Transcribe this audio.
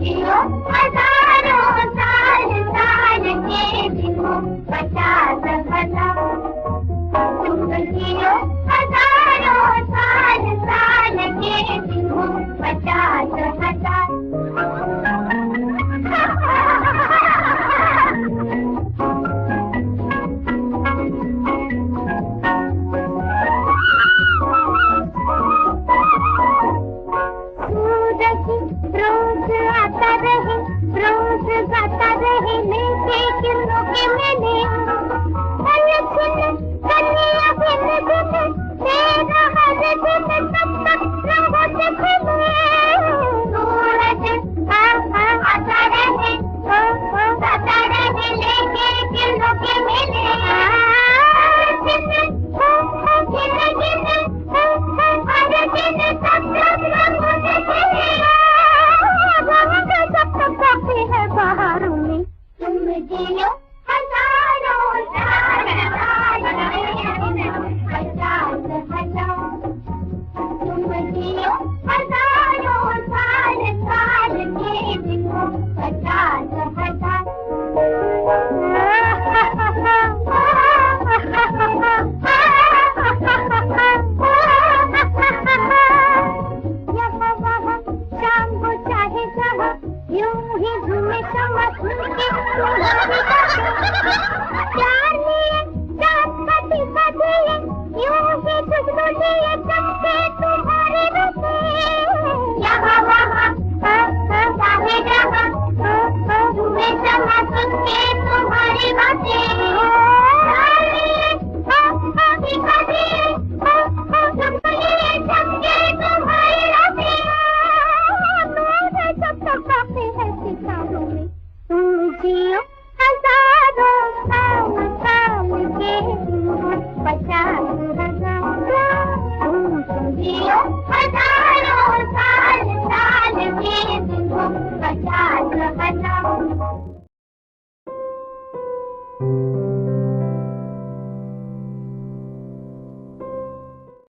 जियो हजारों साल साल के जियो 50,000। तुम जियो हजारों साल साल के जियो 50,000। रोज आता रहे रोज गाता रहे मिलते किरणों के मेले कन्या भिन्न भिन्न तेरा हर दिन तब तक रंगों से खिले सूरज आता रहे गाता रहे लेके किरणों के मेले बहारों में तुम जियो हजारों साल साल 50,000। तुम जियो हजारों साल साल के जियो 50,000। शाम हो चाहे जहाँ यूं ही घूमे समा सुनके प्यार लिए रात कटी बदिए यूं ही खुशबू लिए चमके तुम्हारे रसे यहाँ वहाँ चाहे जहाँ घूमे समा सुनके तुम्हारी बातें प्यार लिए कटी बदिए खुशबू लिए चमके तुम्हारे रसे तुम जियो हजारों साल साल के 50,000। तुम जियो हजारों साल साल के 50,000।